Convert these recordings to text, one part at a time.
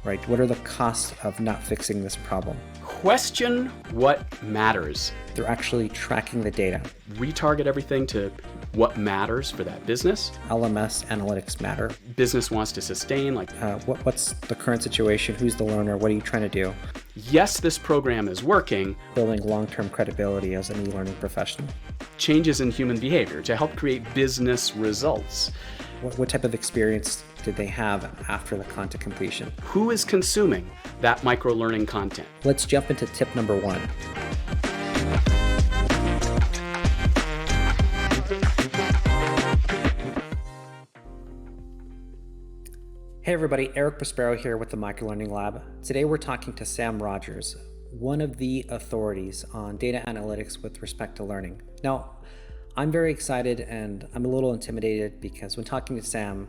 right? What are the costs of not fixing this problem? Question what matters. They're actually tracking the data. Retarget everything to what matters for that business. LMS analytics matter. Business wants to sustain, what's the current situation? Who's the learner? What are you trying to do? Yes, this program is working. Building long-term credibility as an e-learning professional. Changes in human behavior to help create business results. What type of experience did they have after the content completion? Who is consuming that micro-learning content? Let's jump into tip number 1. Hey everybody, Erick Prospero here with the MicroLearning Lab. Today we're talking to Sam Rogers, one of the authorities on data analytics with respect to learning. Now, I'm very excited and I'm a little intimidated because when talking to Sam,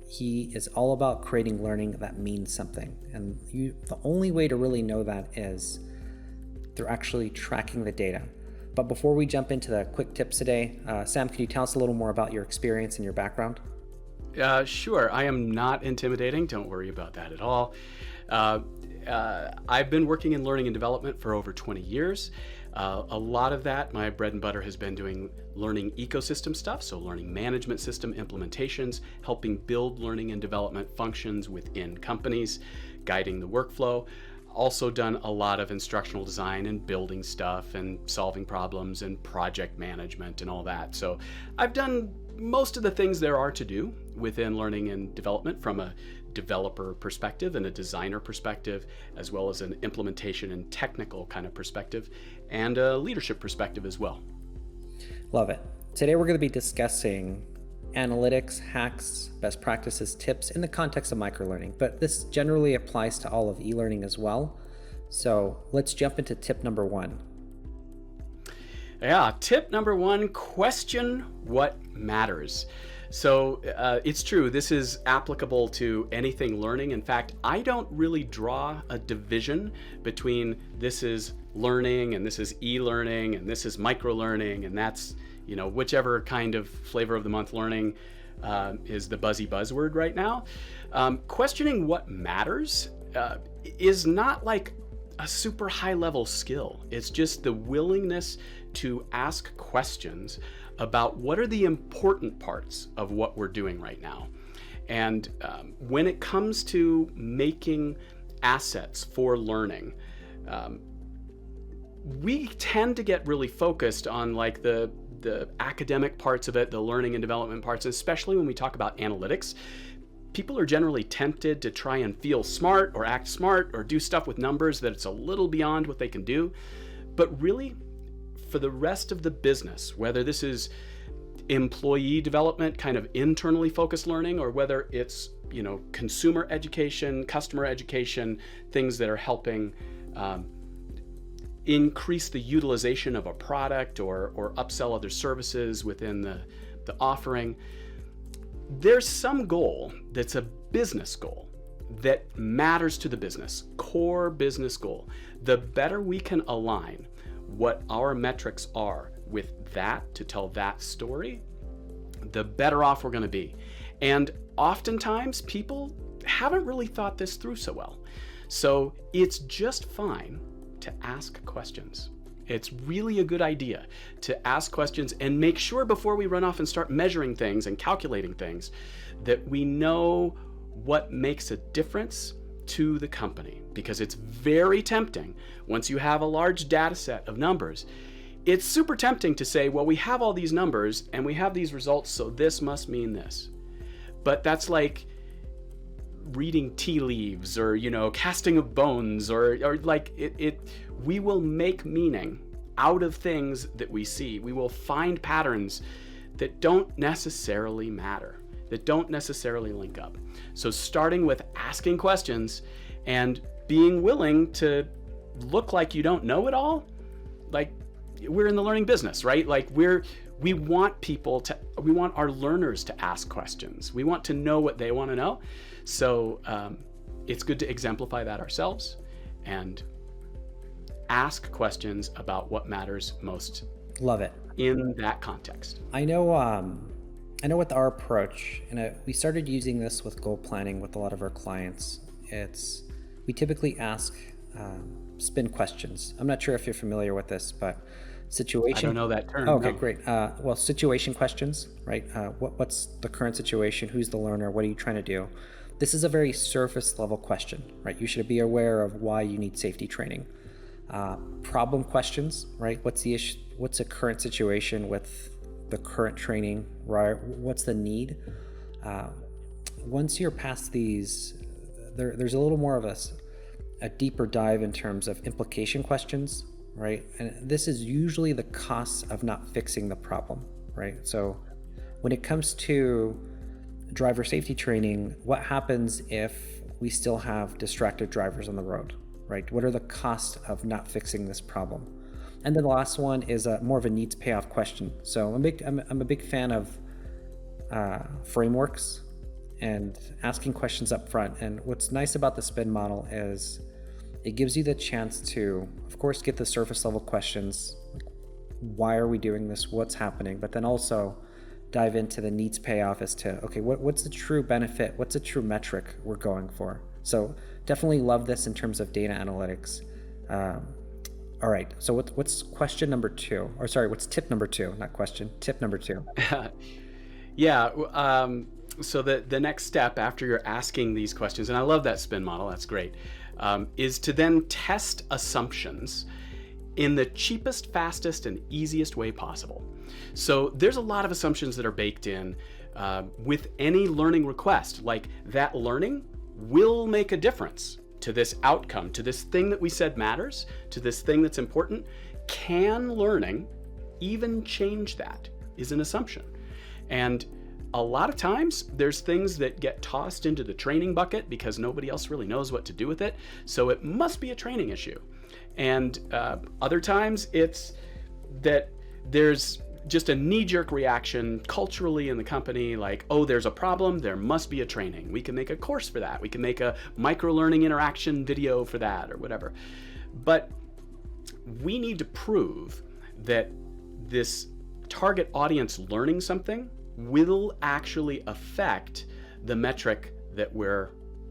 he is all about creating learning that means something. And the only way to really know that is they're actually tracking the data. But before we jump into the quick tips today, Sam, can you tell us a little more about your experience and your background? Sure. I am not intimidating. Don't worry about that at all. I've been working in learning and development for over 20 years. A lot of that, my bread and butter has been doing learning ecosystem stuff, so learning management system implementations, helping build learning and development functions within companies, guiding the workflow. Also done a lot of instructional design and building stuff and solving problems and project management and all that. So I've done most of the things there are to do within learning and development from a developer perspective and a designer perspective, as well as an implementation and technical kind of perspective, and a leadership perspective as well. Love it. Today we're going to be discussing analytics, hacks, best practices, tips in the context of microlearning, but this generally applies to all of e-learning as well. So let's jump into tip number 1. Yeah, tip number 1, question what matters. So it's true, this is applicable to anything learning. In fact, I don't really draw a division between this is learning and this is e-learning and this is micro-learning, and that's, whichever kind of flavor of the month learning is the buzzy buzzword right now. Questioning what matters is not like a super high level skill. It's just the willingness to ask questions about what are the important parts of what we're doing right now. And when it comes to making assets for learning, we tend to get really focused on like the academic parts of it, the learning and development parts, especially when we talk about analytics. People are generally tempted to try and feel smart or act smart or do stuff with numbers that it's a little beyond what they can do. But really, for the rest of the business, whether this is employee development, kind of internally focused learning, or whether it's, consumer education, customer education, things that are helping increase the utilization of a product or upsell other services within the offering, there's some goal that's a business goal that matters to the business, core business goal. The better we can align what our metrics are with that to tell that story, the better off we're going to be. And oftentimes people haven't really thought this through so well. So it's just fine to ask questions. It's really a good idea to ask questions and make sure before we run off and start measuring things and calculating things that we know what makes a difference to the company, because it's very tempting once you have a large data set of numbers. It's super tempting to say, well, we have all these numbers and we have these results, so this must mean this. But that's like reading tea leaves or, casting of bones or like we will make meaning out of things that we see. We will find patterns that don't necessarily matter, that don't necessarily link up. So starting with asking questions and being willing to look like you don't know it all, like we're in the learning business, right? Like we want our learners to ask questions. We want to know what they want to know. So it's good to exemplify that ourselves and ask questions about what matters most. Love it. In that context. I know with our approach, and we started using this with goal planning with a lot of our clients, we typically ask spin questions. I'm not sure if you're familiar with this, but situation. I don't know that term. Oh, okay, No. great. Well, situation questions, right? What's the current situation? Who's the learner? What are you trying to do? This is a very surface level question, right? You should be aware of why you need safety training. Problem questions, right? What's the issue? What's the current situation with the current training? Right? What's the need? Once you're past these, there's a little more of a deeper dive in terms of implication questions, right? And this is usually the cost of not fixing the problem, right? So when it comes to driver safety training, what happens if we still have distracted drivers on the road, right? What are the costs of not fixing this problem? And then the last one is more of a needs payoff question. So I'm a big fan of frameworks and asking questions up front. And what's nice about the spin model is it gives you the chance to, of course, get the surface level questions, like why are we doing this, what's happening, but then also dive into the needs payoff as to, okay, what's the true benefit, what's the true metric we're going for. So definitely love this in terms of data analytics. All right, so what's question number two? Or sorry, what's tip number two? Not question, tip number two. Yeah. So the next step after you're asking these questions, and I love that spin model, that's great, is to then test assumptions in the cheapest, fastest, and easiest way possible. So there's a lot of assumptions that are baked in with any learning request, like that learning will make a difference to this outcome, to this thing that we said matters, to this thing that's important. Can learning even change that is an assumption. And a lot of times there's things that get tossed into the training bucket because nobody else really knows what to do with it. So it must be a training issue. And other times it's that there's just a knee-jerk reaction culturally in the company, like, oh, there's a problem, there must be a training. We can make a course for that. We can make a MicroLearning interaction video for that or whatever. But we need to prove that this target audience learning something will actually affect the metric that we're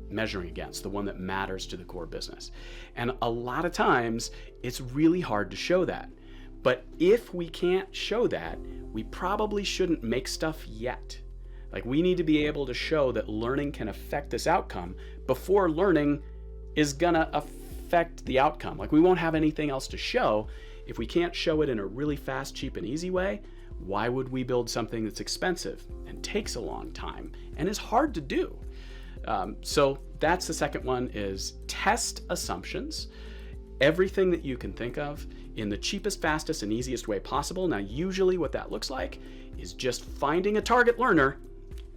measuring against, the one that matters to the core business. And a lot of times it's really hard to show that. But if we can't show that, we probably shouldn't make stuff yet. Like, we need to be able to show that learning can affect this outcome before learning is gonna affect the outcome. Like, we won't have anything else to show. If we can't show it in a really fast, cheap, and easy way, why would we build something that's expensive and takes a long time and is hard to do? So that's the second one, is test assumptions. Everything that you can think of in the cheapest, fastest, and easiest way possible. Now, usually what that looks like is just finding a target learner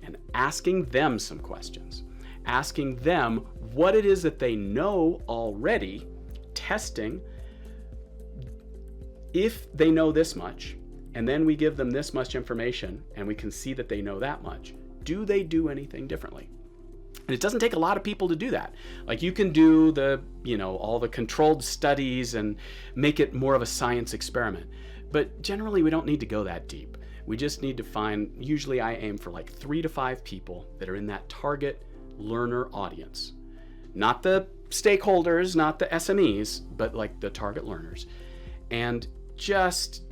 and asking them some questions. Asking them what it is that they know already, testing if they know this much, and then we give them this much information and we can see that they know that much. Do they do anything differently? And it doesn't take a lot of people to do that. Like, you can do all the controlled studies and make it more of a science experiment. But generally we don't need to go that deep. We just need to find, usually I aim for like 3 to 5 people that are in that target learner audience. Not the stakeholders, not the SMEs, but like the target learners. And just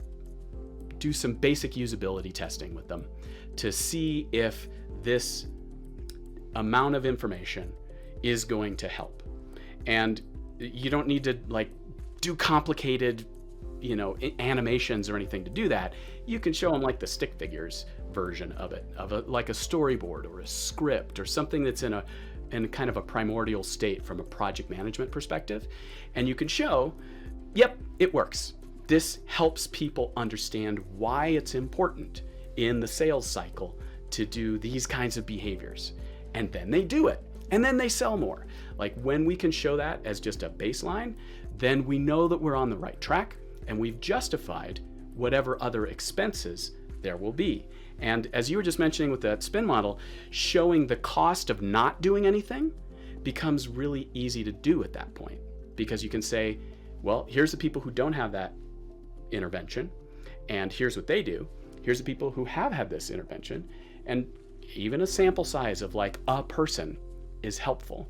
do some basic usability testing with them to see if this amount of information is going to help. And you don't need to like do complicated, animations or anything to do that. You can show them like the stick figures version of it, like a storyboard or a script or something that's in kind of a primordial state from a project management perspective. And you can show, yep, it works. This helps people understand why it's important in the sales cycle to do these kinds of behaviors. And then they do it, and then they sell more. Like, when we can show that as just a baseline, then we know that we're on the right track and we've justified whatever other expenses there will be. And as you were just mentioning with that spin model, showing the cost of not doing anything becomes really easy to do at that point, because you can say, well, here's the people who don't have that intervention, and here's what they do. Here's the people who have had this intervention, and even a sample size of like a person is helpful.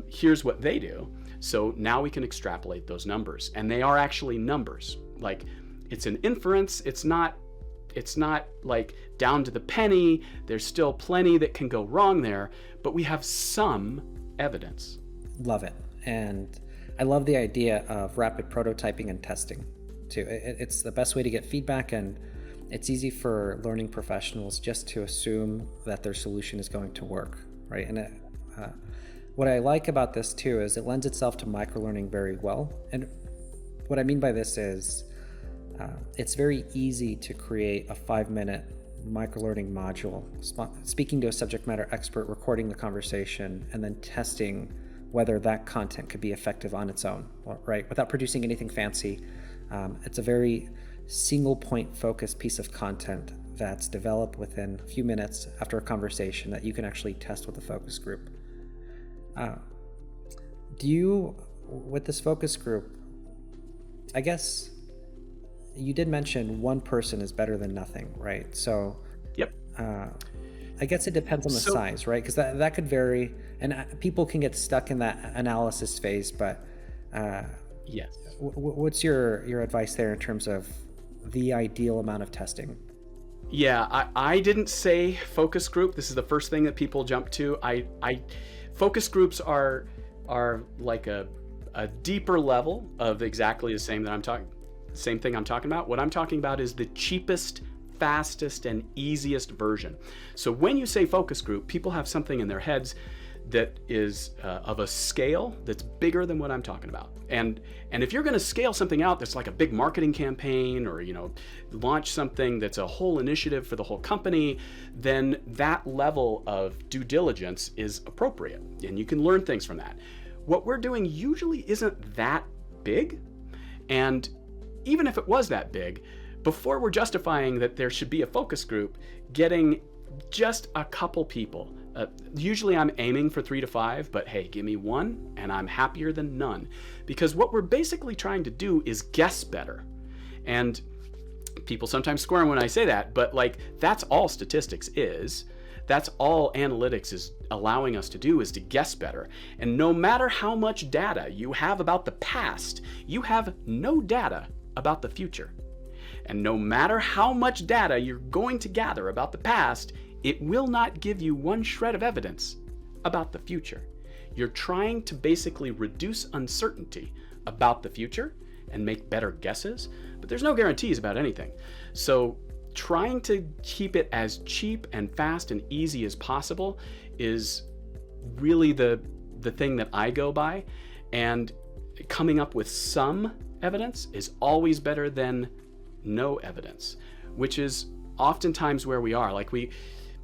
Here's what they do. So now we can extrapolate those numbers, and they are actually numbers. Like, it's an inference. It's not like down to the penny. There's still plenty that can go wrong there, but we have some evidence. Love it. And I love the idea of rapid prototyping and testing too. It's the best way to get feedback, and it's easy for learning professionals just to assume that their solution is going to work, right? And what I like about this too is it lends itself to microlearning very well. And what I mean by this is it's very easy to create a 5-minute microlearning module, speaking to a subject matter expert, recording the conversation, and then testing whether that content could be effective on its own, right? Without producing anything fancy. It's a very single point focused piece of content that's developed within a few minutes after a conversation that you can actually test with a focus group. With this focus group, I guess you did mention one person is better than nothing, right? So, yep. I guess it depends on the size, right? Because that could vary, and people can get stuck in that analysis phase. But yes, what's your advice there in terms of the ideal amount of testing? Yeah, I didn't say focus group. This is the first thing that people jump to. Focus groups are like a deeper level of exactly the same thing I'm talking about. What I'm talking about is the cheapest, fastest, and easiest version. So when you say focus group, people have something in their heads that is of a scale that's bigger than what I'm talking about. And if you're going to scale something out that's like a big marketing campaign, or launch something that's a whole initiative for the whole company, then that level of due diligence is appropriate, and you can learn things from that. What we're doing usually isn't that big, and even if it was that big, before we're justifying that there should be a focus group, getting just a couple people. Usually I'm aiming for 3 to 5, but hey, give me 1 and I'm happier than none. Because what we're basically trying to do is guess better. And people sometimes squirm when I say that, but that's all statistics is. That's all analytics is allowing us to do, is to guess better. And no matter how much data you have about the past, you have no data about the future. And no matter how much data you're going to gather about the past, it will not give you one shred of evidence about the future. You're trying to basically reduce uncertainty about the future and make better guesses, but there's no guarantees about anything. So trying to keep it as cheap and fast and easy as possible is really the thing that I go by. And coming up with some evidence is always better than no evidence, which is oftentimes where we are.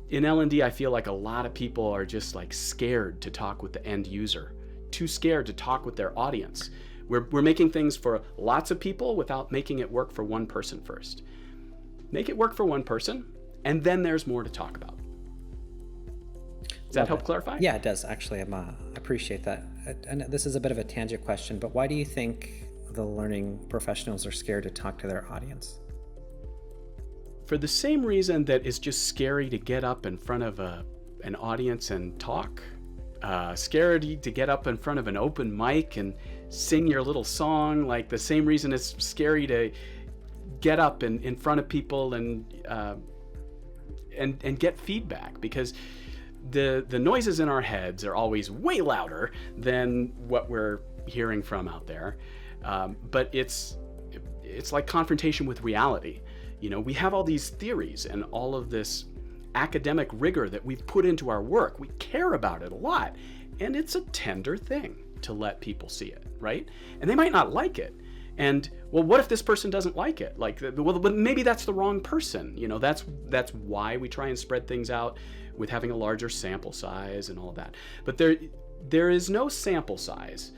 In L&D, I feel like a lot of people are just scared to talk with the end user, too scared to talk with their audience. We're making things for lots of people without making it work for one person first. Make it work for one person, and then there's more to talk about. Does that help clarify? Yeah, it does, actually. I appreciate that. And this is a bit of a tangent question, but why do you think the learning professionals are scared to talk to their audience? For the same reason that it's just scary to get up in front of an audience and talk. Scared to get up in front of an open mic and sing your little song. The same reason it's scary to get up in front of people and get feedback, because the noises in our heads are always way louder than what we're hearing from out there. But it's like confrontation with reality. We have all these theories and all of this academic rigor that we've put into our work. We care about it a lot, and it's a tender thing to let people see it, right? And they might not like it. And well, what if this person doesn't like it? Well, maybe that's the wrong person. That's why we try and spread things out with having a larger sample size and all of that. But there is no sample size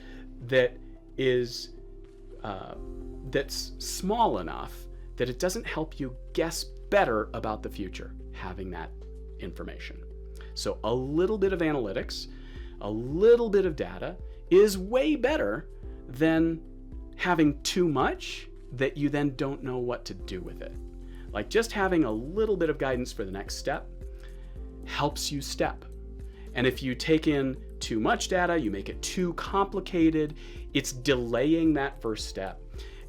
that is that's small enough that it doesn't help you guess better about the future, having that information. So a little bit of analytics, a little bit of data is way better than having too much that you then don't know what to do with it. Just having a little bit of guidance for the next step helps you step. And if you take in too much data, you make it too complicated. It's delaying that first step.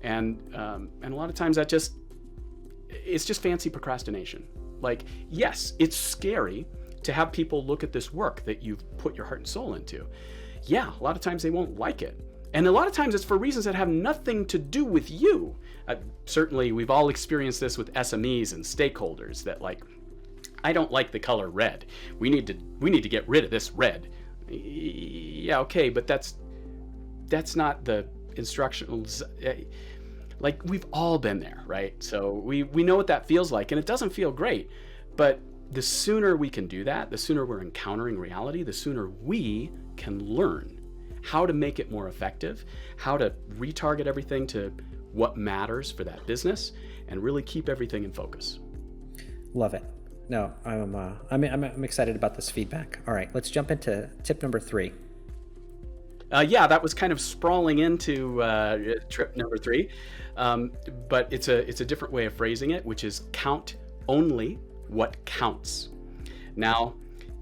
And a lot of times it's just fancy procrastination. Like, yes, it's scary to have people look at this work that you've put your heart and soul into. Yeah, a lot of times they won't like it. And a lot of times it's for reasons that have nothing to do with you. Certainly, we've all experienced this with SMEs and stakeholders that, like, I don't like the color red. We need to get rid of this red. Yeah, okay, but that's not the instructional. Like, we've all been there, right? So we know what that feels like, and it doesn't feel great. But the sooner we can do that, the sooner we're encountering reality, the sooner we can learn how to make it more effective, how to retarget everything to what matters for that business, and really keep everything in focus. Love it. No, I'm excited about this feedback. All right, let's jump into tip number 3. Yeah, that was kind of sprawling into tip number 3, but it's a different way of phrasing it, which is count only what counts. Now,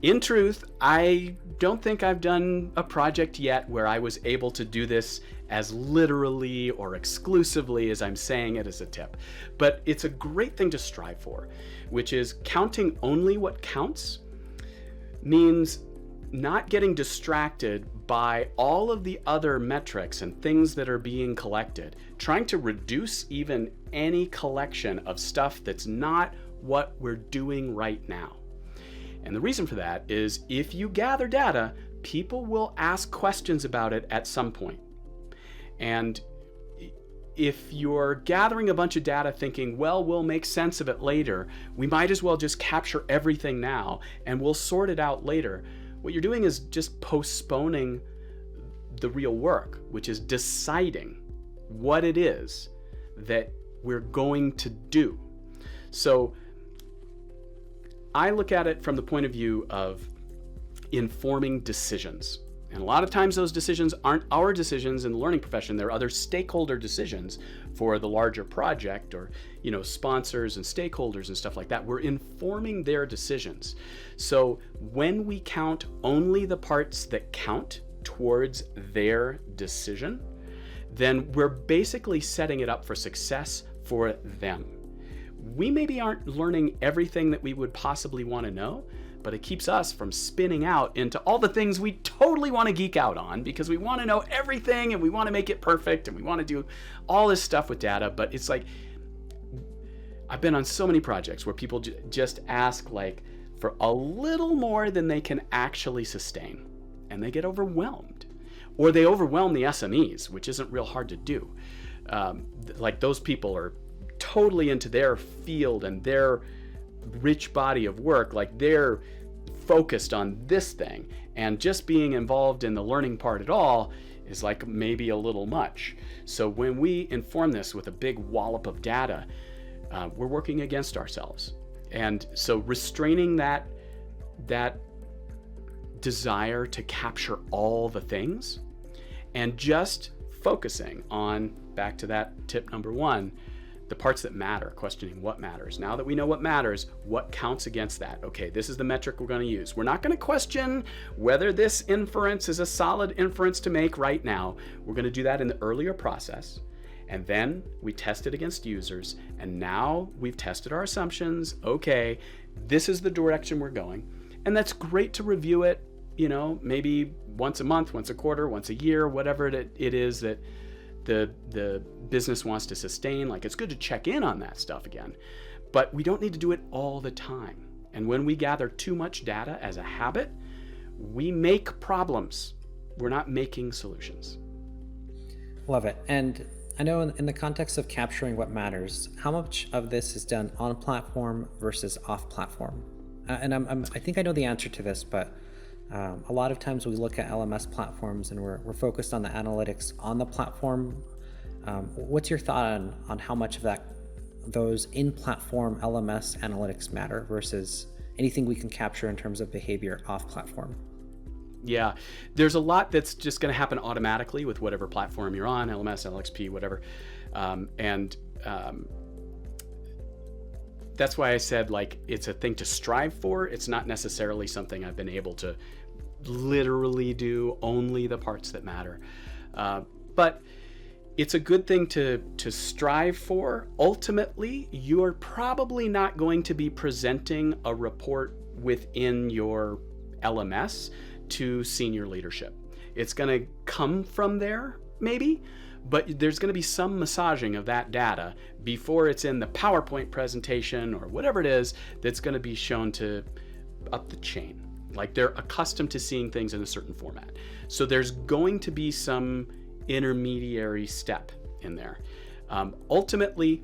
in truth, I don't think I've done a project yet where I was able to do this as literally or exclusively as I'm saying it as a tip. But it's a great thing to strive for, which is counting only what counts means not getting distracted by all of the other metrics and things that are being collected, trying to reduce even any collection of stuff that's not what we're doing right now. And the reason for that is if you gather data, people will ask questions about it at some point. And if you're gathering a bunch of data thinking, well, we'll make sense of it later, we might as well just capture everything now and we'll sort it out later. What you're doing is just postponing the real work, which is deciding what it is that we're going to do. So I look at it from the point of view of informing decisions. And a lot of times those decisions aren't our decisions in the learning profession. They're other stakeholder decisions for the larger project, or, sponsors and stakeholders and stuff like that. We're informing their decisions. So when we count only the parts that count towards their decision, then we're basically setting it up for success for them. We maybe aren't learning everything that we would possibly want to know, but it keeps us from spinning out into all the things we totally want to geek out on because we want to know everything and we want to make it perfect and we want to do all this stuff with data. But it's like, I've been on so many projects where people just ask like for a little more than they can actually sustain, and they get overwhelmed, or they overwhelm the SMEs, which isn't real hard to do. Like those people are totally into their field and their rich body of work, like they're focused on this thing, and just being involved in the learning part at all is like maybe a little much. So when we inform this with a big wallop of data, we're working against ourselves. And so restraining that desire to capture all the things and just focusing on, back to that tip number 1, the parts that matter, questioning what matters. Now that we know what matters, what counts against that? Okay, this is the metric we're going to use. We're not going to question whether this inference is a solid inference to make right now. We're going to do that in the earlier process. And then we test it against users. And now we've tested our assumptions. Okay, this is the direction we're going. And that's great to review it, maybe once a month, once a quarter, once a year, whatever it is that the business wants to sustain. Like, it's good to check in on that stuff again, but we don't need to do it all the time. And when we gather too much data as a habit, we make problems. We're not making solutions. Love it. And I know in the context of capturing what matters, how much of this is done on platform versus off platform? And I think I know the answer to this, but a lot of times we look at LMS platforms and we're focused on the analytics on the platform. What's your thought on how much of those in-platform LMS analytics matter versus anything we can capture in terms of behavior off-platform? Yeah, there's a lot that's just going to happen automatically with whatever platform you're on, LMS, LXP, whatever. That's why I said, like, it's a thing to strive for. It's not necessarily something I've been able to literally do only the parts that matter. But it's a good thing to strive for. Ultimately, you're probably not going to be presenting a report within your LMS to senior leadership. It's going to come from there, maybe, but there's going to be some massaging of that data before it's in the PowerPoint presentation or whatever it is that's going to be shown to up the chain. Like, they're accustomed to seeing things in a certain format. So there's going to be some intermediary step in there. Ultimately,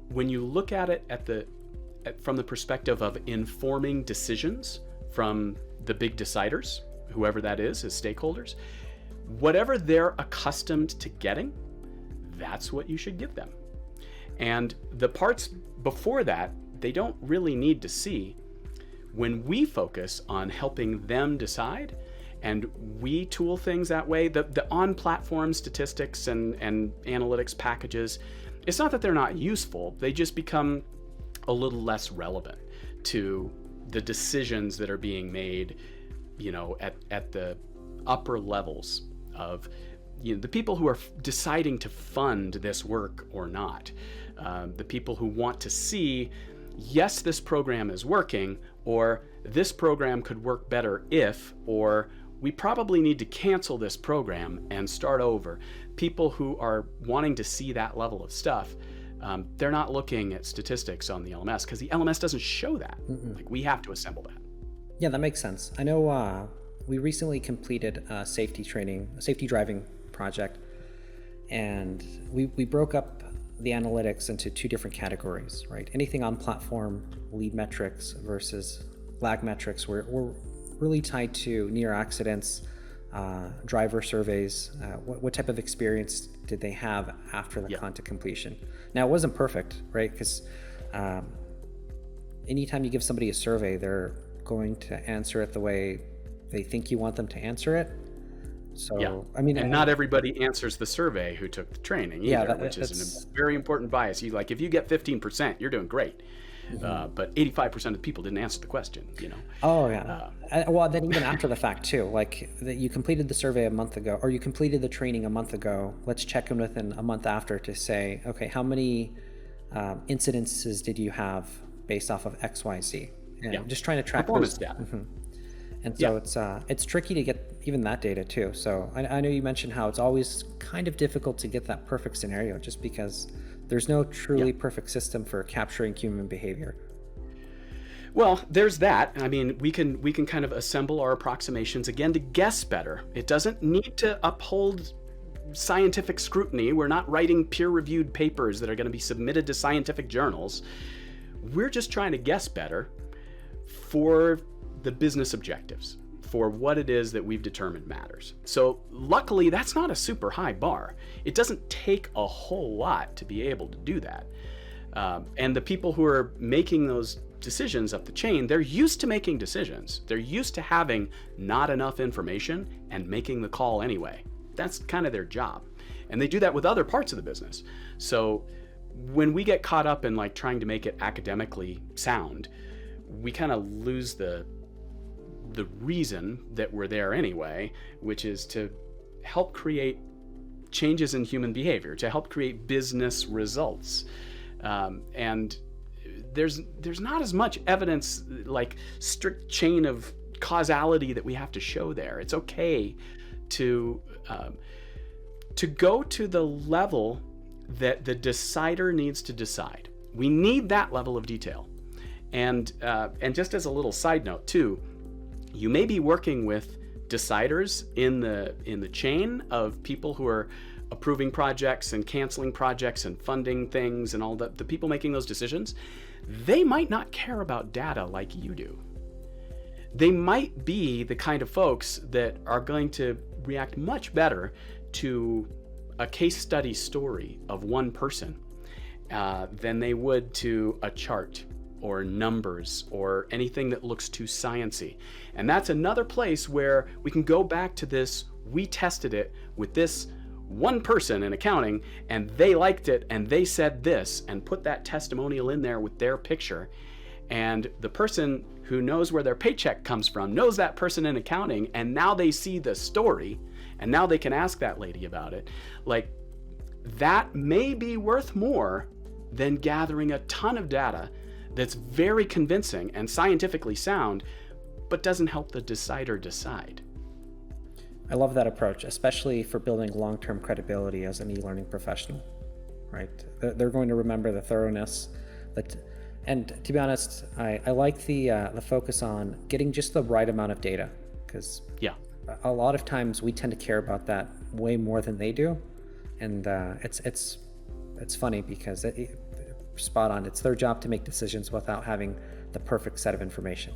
when you look at it from the perspective of informing decisions from the big deciders, whoever that is, as stakeholders, whatever they're accustomed to getting, that's what you should give them. And the parts before that, they don't really need to see. When we focus on helping them decide, and we tool things that way, the on-platform statistics and analytics packages, it's not that they're not useful, they just become a little less relevant to the decisions that are being made, at the upper levels of the people who are deciding to fund this work or not. The people who want to see, yes, this program is working, or this program could work better if, or we probably need to cancel this program and start over. People who are wanting to see that level of stuff, they're not looking at statistics on the LMS because the LMS doesn't show that. Like, we have to assemble that. Yeah, that makes sense. I know we recently completed a safety driving project, and we broke up the analytics into two different categories, right? Anything on platform, lead metrics versus lag metrics were really tied to near accidents, driver surveys, what type of experience did they have after the content completion. Now, it wasn't perfect, right? Because anytime you give somebody a survey, they're going to answer it the way they think you want them to answer it. So, I mean, and not everybody answers the survey who took the training either, which is a very important bias. If you get 15%, you're doing great. But 85% of people didn't answer the question, Oh, yeah. Well, then even after the fact, too, like you completed the survey a month ago, or you completed the training a month ago, let's check in within a month after to say, okay, how many incidences did you have based off of X, Y, Z? And just trying to track performance data. And so it's tricky to get even that data too. So I know you mentioned how it's always kind of difficult to get that perfect scenario just because there's no truly perfect system for capturing human behavior. Well, there's that. I mean, we can kind of assemble our approximations again to guess better. It doesn't need to uphold scientific scrutiny. We're not writing peer-reviewed papers that are going to be submitted to scientific journals. We're just trying to guess better for the business objectives, for what it is that we've determined matters. So luckily, that's not a super high bar. It doesn't take a whole lot to be able to do that. And the people who are making those decisions up the chain, they're used to making decisions. They're used to having not enough information and making the call anyway. That's kind of their job. And they do that with other parts of the business. So when we get caught up in like trying to make it academically sound, we kind of lose the reason that we're there anyway, which is to help create changes in human behavior, to help create business results. And there's not as much evidence, like strict chain of causality that we have to show there. It's okay to go to the level that the decider needs to decide. We need that level of detail. And just as a little side note too, you may be working with deciders in the chain of people who are approving projects and canceling projects and funding things, and all the people making those decisions. They might not care about data like you do. They might be the kind of folks that are going to react much better to a case study story of one person than they would to a chart or numbers or anything that looks too sciencey. And that's another place where we can go back to this, we tested it with this one person in accounting and they liked it and they said this, and put that testimonial in there with their picture. and the person who knows where their paycheck comes from knows that person in accounting, and now they see the story, and now they can ask that lady about it. Like, that may be worth more than gathering a ton of data that's very convincing and scientifically sound, but doesn't help the decider decide. I love that approach, especially for building long-term credibility as an e-learning professional, right? They're going to remember the thoroughness. And to be honest, I like the focus on getting just the right amount of data, because a lot of times we tend to care about that way more than they do. And it's funny because spot on. It's their job to make decisions without having the perfect set of information.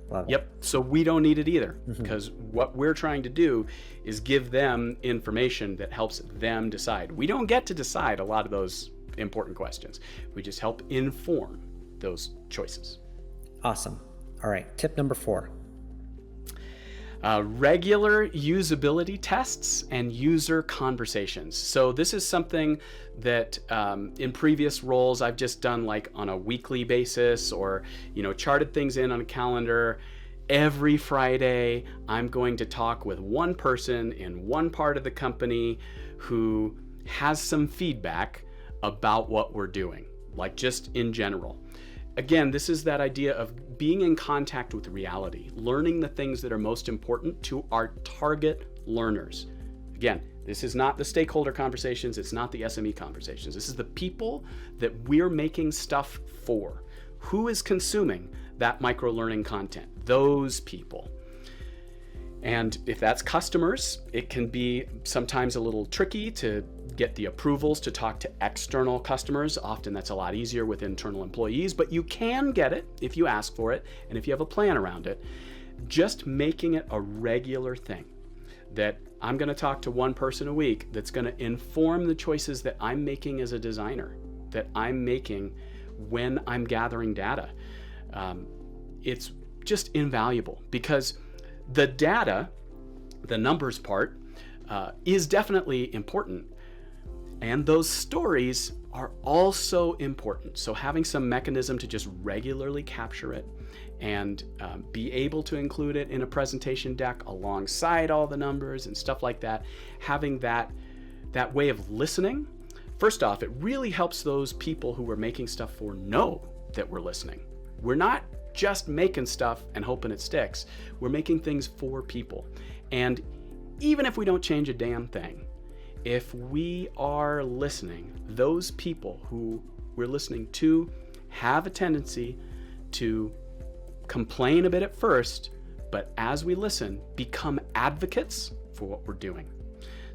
Love it. Yep. So we don't need it either, because what we're trying to do is give them information that helps them decide. We don't get to decide a lot of those important questions. We just help inform those choices. Awesome. All right. Tip number 4. Regular usability tests and user conversations. So this is something that in previous roles I've just done like on a weekly basis, or charted things in on a calendar. Every Friday I'm going to talk with one person in one part of the company who has some feedback about what we're doing, like just in general. Again, this is that idea of being in contact with reality, learning the things that are most important to our target learners. Again, this is not the stakeholder conversations, it's not the SME conversations. This is the people that we're making stuff for. Who is consuming that micro-learning content? Those people. And if that's customers, it can be sometimes a little tricky to get the approvals to talk to external customers. Often that's a lot easier with internal employees, but you can get it if you ask for it and if you have a plan around it. Just making it a regular thing that I'm going to talk to one person a week that's going to inform the choices that I'm making as a designer, that I'm making when I'm gathering data. It's just invaluable, because the data, the numbers part, is definitely important. And those stories are also important. So having some mechanism to just regularly capture it and be able to include it in a presentation deck alongside all the numbers and stuff like that, having that way of listening, first off, it really helps those people who we're making stuff for know that we're listening. We're not just making stuff and hoping it sticks. We're making things for people. And even if we don't change a damn thing, if we are listening, those people who we're listening to have a tendency to complain a bit at first, but as we listen, become advocates for what we're doing.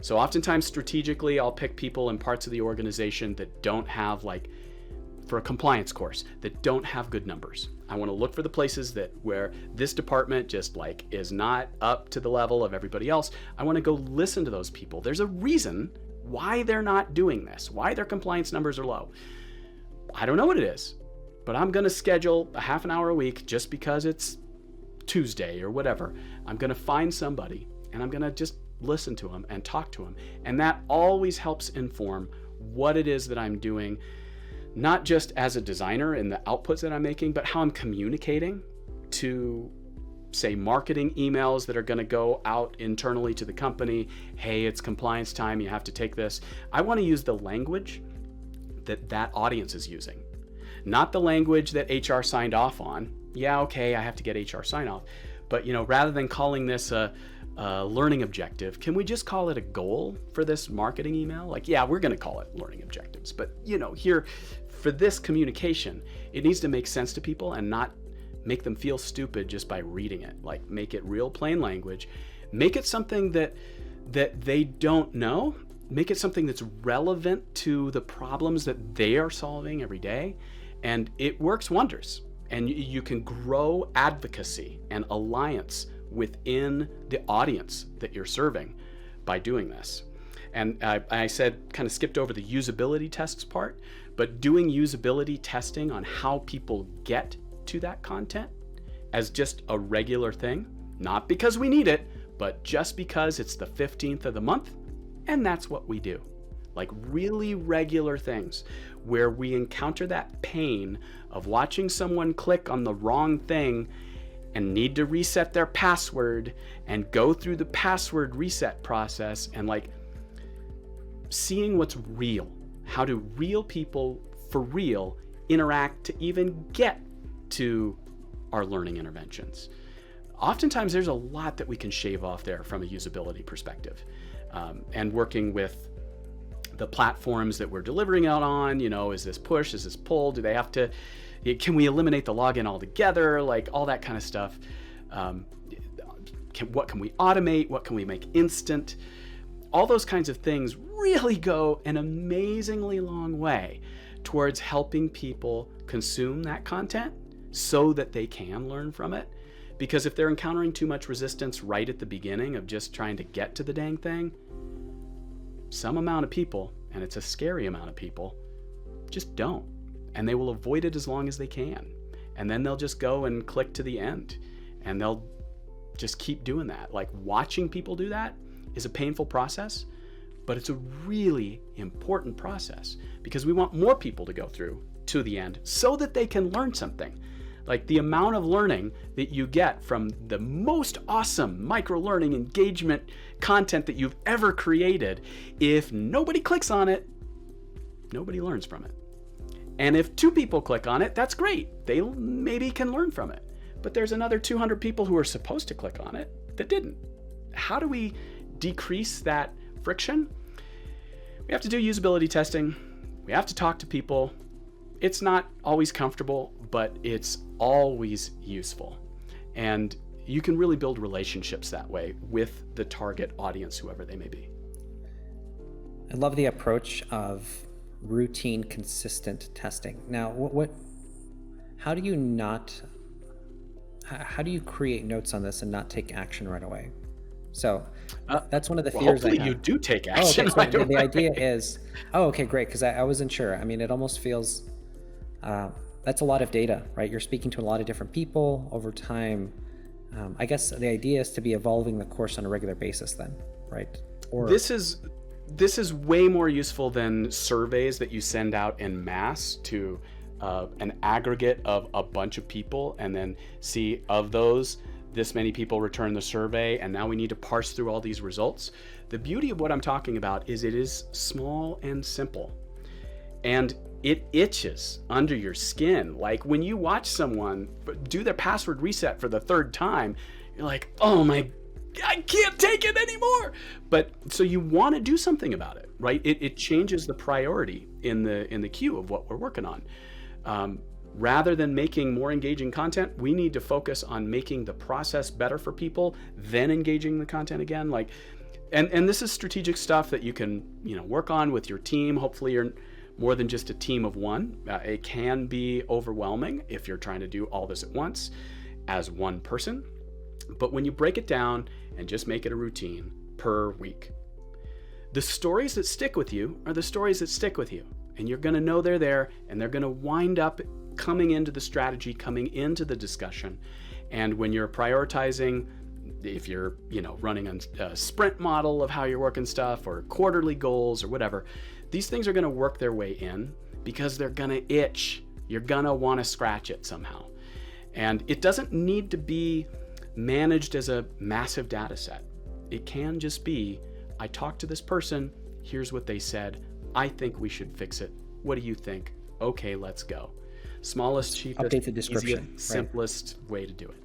So oftentimes strategically, I'll pick people in parts of the organization that don't have, like for a compliance course, that don't have good numbers. I want to look for the places where this department just is not up to the level of everybody else. I want to go listen to those people. There's a reason why they're not doing this, why their compliance numbers are low. I don't know what it is, but I'm going to schedule a half an hour a week just because it's Tuesday or whatever. I'm going to find somebody and I'm going to just listen to them and talk to them. And that always helps inform what it is that I'm doing, not just as a designer in the outputs that I'm making, but how I'm communicating to, say, marketing emails that are going to go out internally to the company. Hey, it's compliance time. You have to take this. I want to use the language that audience is using, not the language that HR signed off on. Yeah, okay, I have to get HR sign off. But, rather than calling this a learning objective, can we just call it a goal for this marketing email? Yeah, we're going to call it learning objectives. But, here, for this communication, it needs to make sense to people and not make them feel stupid just by reading it. Make it real plain language. Make it something that they don't know. Make it something that's relevant to the problems that they are solving every day. And it works wonders. And you can grow advocacy and alliance within the audience that you're serving by doing this. And I said, kind of skipped over the usability tests part, but doing usability testing on how people get to that content as just a regular thing, not because we need it, but just because it's the 15th of the month, and that's what we do. like really regular things where we encounter that pain of watching someone click on the wrong thing and need to reset their password and go through the password reset process, and like seeing what's real. How do real people for real interact to even get to our learning interventions? Oftentimes there's a lot that we can shave off there from a usability perspective. And working with the platforms that we're delivering out on, is this push, is this pull, do they have to, can we eliminate the login altogether? Like all that kind of stuff. What can we automate? What can we make instant? All those kinds of things really go an amazingly long way towards helping people consume that content so that they can learn from it. Because if they're encountering too much resistance right at the beginning of just trying to get to the dang thing, some amount of people, and it's a scary amount of people, just don't. And they will avoid it as long as they can. And then they'll just go and click to the end. And they'll just keep doing that. Like watching people do that is a painful process, but it's a really important process because we want more people to go through to the end so that they can learn something. Like the amount of learning that you get from the most awesome micro-learning engagement content that you've ever created, if nobody clicks on it, nobody learns from it. And if 2 people click on it, that's great. They maybe can learn from it. But there's another 200 people who are supposed to click on it that didn't. How do we decrease that friction? We have to do usability testing. We have to talk to people. It's not always comfortable, but it's always useful. And you can really build relationships that way with the target audience, whoever they may be. I love the approach of routine, consistent testing. Now, how do you create notes on this and not take action right away? So that's one of the fears hopefully I have. You do take action. Okay, so the idea is, okay, great, because I wasn't sure. I mean, it almost feels, that's a lot of data, right? You're speaking to a lot of different people over time. I guess the idea is to be evolving the course on a regular basis then, right? Or This is way more useful than surveys that you send out en masse to an aggregate of a bunch of people and then see of those, this many people return the survey, and now we need to parse through all these results. The beauty of what I'm talking about is it is small and simple. And it itches under your skin. Like when you watch someone do their password reset for the 3rd time, you're like, oh my, I can't take it anymore. But so you want to do something about it, right? It changes the priority in the queue of what we're working on. Rather than making more engaging content, we need to focus on making the process better for people, then engaging the content again. Like, and this is strategic stuff that you can, work on with your team. Hopefully you're more than just a team of one. It can be overwhelming if you're trying to do all this at once as one person. But when you break it down and just make it a routine per week, the stories that stick with you are the stories that stick with you. And you're going to know they're there, and they're going to wind up coming into the strategy, coming into the discussion. And when you're prioritizing, if you're, running a sprint model of how you're working stuff or quarterly goals or whatever, these things are going to work their way in because they're going to itch. You're going to want to scratch it somehow. And it doesn't need to be managed as a massive data set. It can just be, I talked to this person, here's what they said, I think we should fix it. What do you think? Okay, let's go. Smallest, cheapest, update the description, easiest, simplest way to do it.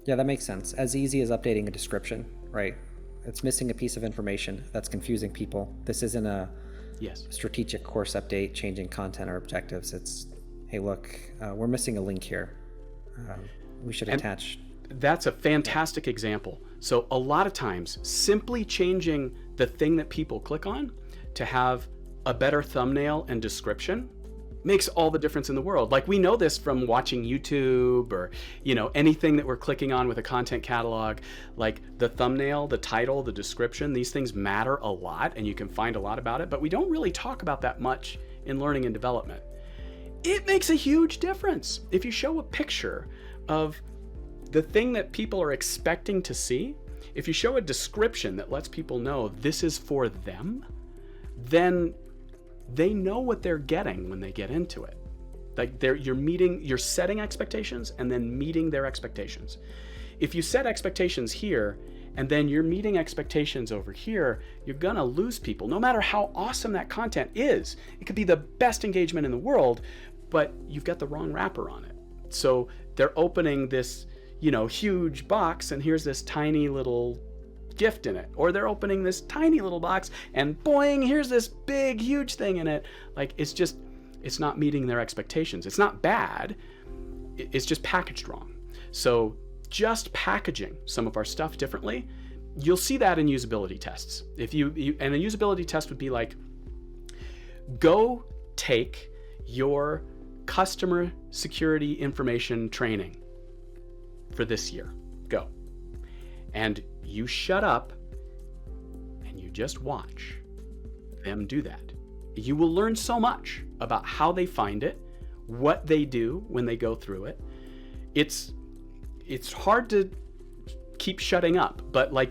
Yeah, that makes sense. As easy as updating a description, right? It's missing a piece of information that's confusing people. This isn't a strategic course update, changing content or objectives. It's, hey, look, we're missing a link here. We should attach. That's a fantastic example. So a lot of times, simply changing the thing that people click on to have a better thumbnail and description makes all the difference in the world. Like we know this from watching YouTube or, anything that we're clicking on with a content catalog, like the thumbnail, the title, the description, these things matter a lot and you can find a lot about it, but we don't really talk about that much in learning and development. It makes a huge difference. If you show a picture of the thing that people are expecting to see, if you show a description that lets people know this is for them, then they know what they're getting when they get into it. Like you're setting expectations and then meeting their expectations. If you set expectations here and then you're meeting expectations over here, you're gonna lose people. No matter how awesome that content is, it could be the best engagement in the world, but you've got the wrong wrapper on it. So they're opening this, huge box and here's this tiny little gift in it. Or they're opening this tiny little box and boing, here's this big, huge thing in it. Like it's not meeting their expectations. It's not bad, it's just packaged wrong. So just packaging some of our stuff differently, you'll see that in usability tests. And a usability test would be like, go take your customer security information training for this year. Go. And you shut up and you just watch them do that. You will learn so much about how they find it, what they do when they go through it. It's hard to keep shutting up, but like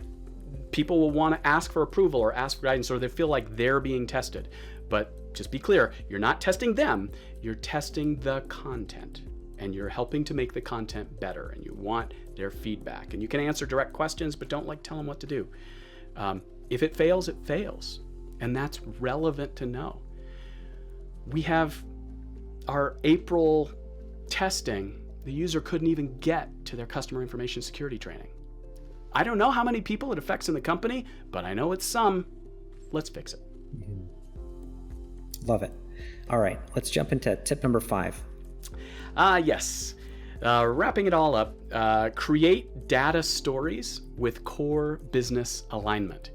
people will want to ask for approval or ask for guidance, or they feel like they're being tested. But just be clear, you're not testing them, you're testing the content, and you're helping to make the content better, and you want their feedback. And you can answer direct questions, but don't tell them what to do. If it fails, it fails. And that's relevant to know. We have our April testing, the user couldn't even get to their customer information security training. I don't know how many people it affects in the company, but I know it's some. Let's fix it. Love it. All right, let's jump into tip number 5. Yes. Wrapping it all up, create data stories with core business alignment.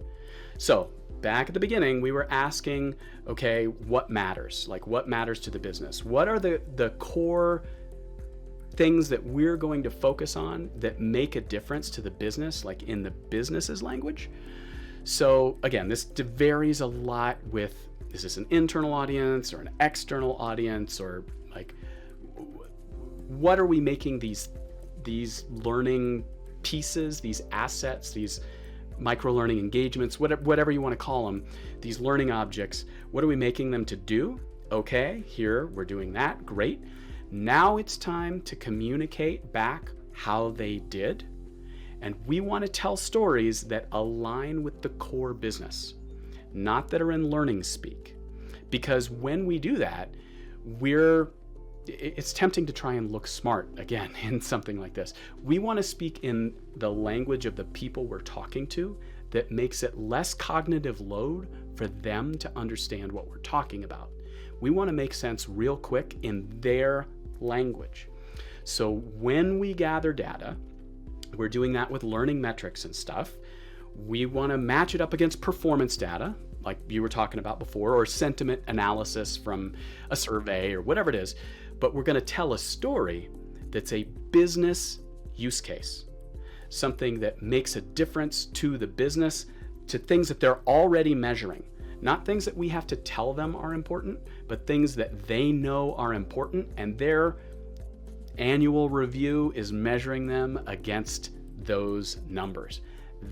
So back at the beginning, we were asking, okay, what matters? Like what matters to the business? What are the core things that we're going to focus on that make a difference to the business, like in the business's language? So again, this varies a lot with, is this an internal audience or an external audience, or like, what are we making these learning pieces, these assets, these MicroLearning engagements, whatever you want to call them, these learning objects, what are we making them to do? Okay, here we're doing that, great. Now it's time to communicate back how they did. And we want to tell stories that align with the core business, not that are in learning speak. Because when we do that, it's tempting to try and look smart again in something like this. We want to speak in the language of the people we're talking to that makes it less cognitive load for them to understand what we're talking about. We want to make sense real quick in their language. So when we gather data, we're doing that with learning metrics and stuff. We want to match it up against performance data, like you were talking about before, or sentiment analysis from a survey or whatever it is. But we're going to tell a story that's a business use case, something that makes a difference to the business, to things that they're already measuring, not things that we have to tell them are important, but things that they know are important, and their annual review is measuring them against those numbers.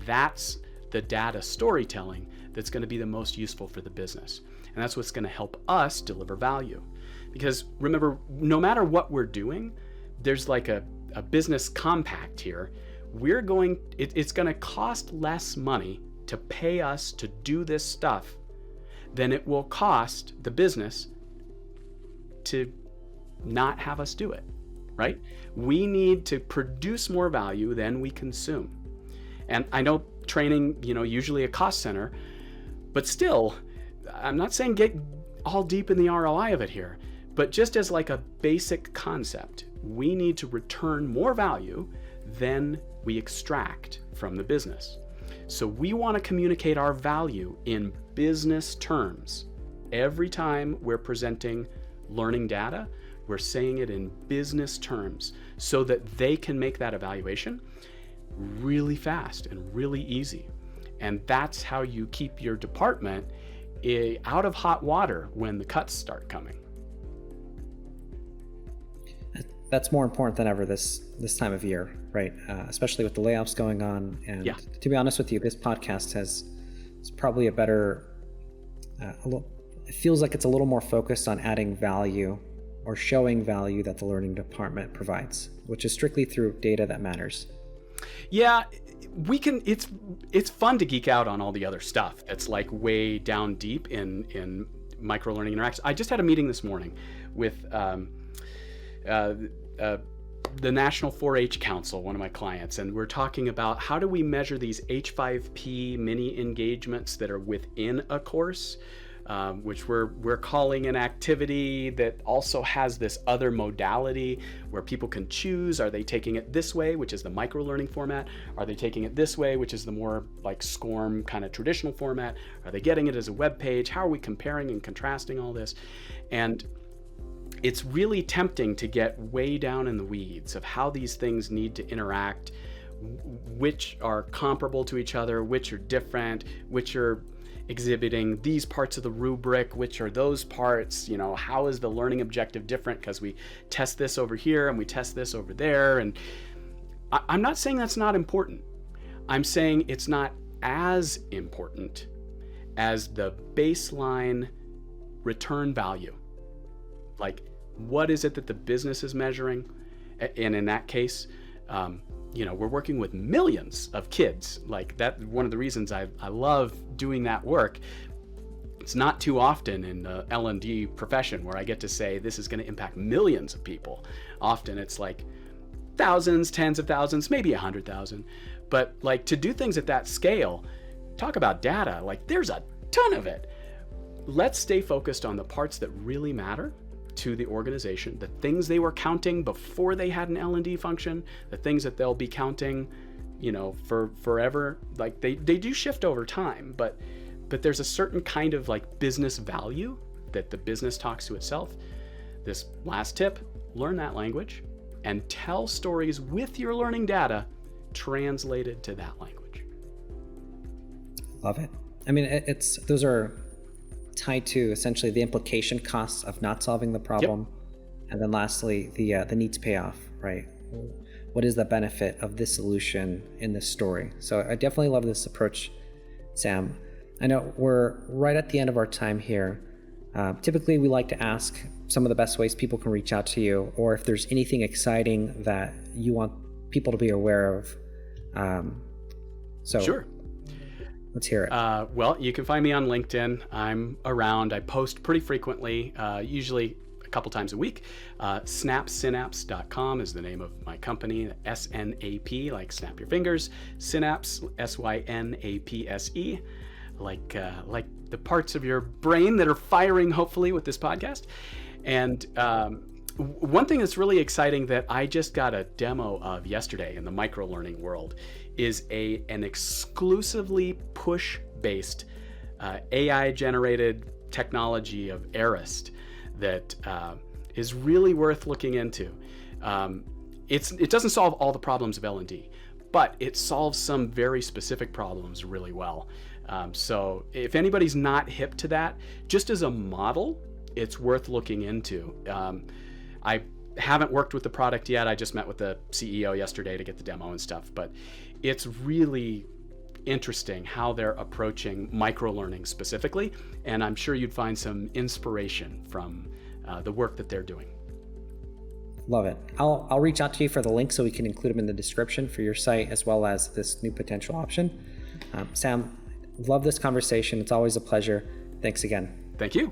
That's the data storytelling that's going to be the most useful for the business. And that's what's going to help us deliver value. Because remember, no matter what we're doing, there's like a business compact here. It's going to cost less money to pay us to do this stuff than it will cost the business to not have us do it, right? We need to produce more value than we consume. And I know training, usually a cost center, but still, I'm not saying get all deep in the ROI of it here, but just as like a basic concept, we need to return more value than we extract from the business. So we want to communicate our value in business terms. Every time we're presenting learning data, we're saying it in business terms so that they can make that evaluation really fast and really easy. And that's how you keep your department out of hot water when the cuts start coming. That's more important than ever this time of year, right? Especially with the layoffs going on. And to be honest with you, this podcast is probably a better it feels like it's a little more focused on adding value or showing value that the learning department provides, which is strictly through data that matters. Yeah, it's fun to geek out on all the other stuff that's like way down deep in microlearning interactions. I just had a meeting this morning with the National 4-H Council, one of my clients, and we're talking about how do we measure these H5P mini engagements that are within a course, which we're calling an activity that also has this other modality where people can choose. Are they taking it this way, which is the microlearning format? Are they taking it this way, which is the more like SCORM kind of traditional format? Are they getting it as a web page? How are we comparing and contrasting all this? And it's really tempting to get way down in the weeds of how these things need to interact, which are comparable to each other, which are different, which are exhibiting these parts of the rubric, which are those parts. How is the learning objective different because we test this over here and we test this over there? And I'm not saying that's not important. I'm saying it's not as important as the baseline return value. Like, what is it that the business is measuring? And in that case, we're working with millions of kids. Like that, one of the reasons I love doing that work. It's not too often in the L&D profession where I get to say this is going to impact millions of people. Often it's like thousands, tens of thousands, maybe 100,000. But like to do things at that scale, talk about data, like there's a ton of it. Let's stay focused on the parts that really matter to the organization, the things they were counting before they had an L&D function, the things that they'll be counting, for forever. Like they do shift over time, but there's a certain kind of like business value that the business talks to itself. This last tip, learn that language and tell stories with your learning data translated to that language. Love it. I mean, those are tied to essentially the implication costs of not solving the problem. Yep. And then lastly, the needs payoff, right? What is the benefit of this solution in this story? So I definitely love this approach, Sam. I know we're right at the end of our time here. Typically, we like to ask some of the best ways people can reach out to you, or if there's anything exciting that you want people to be aware of. Sure. Let's hear it. Well, you can find me on LinkedIn. I'm around. I post pretty frequently, usually a couple times a week. SnapSynapse.com is the name of my company. SNAP, like snap your fingers. Synapse, SYNAPSE, like the parts of your brain that are firing, hopefully, with this podcast. And one thing that's really exciting that I just got a demo of yesterday in the microlearning world is an exclusively push-based AI-generated technology of Arist that is really worth looking into. It doesn't solve all the problems of L&D, but it solves some very specific problems really well. So if anybody's not hip to that, just as a model, it's worth looking into. I haven't worked with the product yet. I just met with the CEO yesterday to get the demo and stuff, but it's really interesting how they're approaching microlearning specifically, and I'm sure you'd find some inspiration from the work that they're doing. Love it. I'll reach out to you for the link so we can include them in the description for your site as well as this new potential option. Sam, love this conversation. It's always a pleasure. Thanks again. Thank you.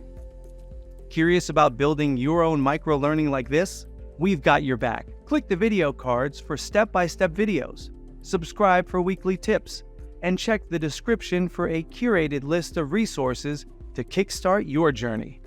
Curious about building your own microlearning like this? We've got your back. Click the video cards for step-by-step videos. Subscribe for weekly tips, and check the description for a curated list of resources to kickstart your journey.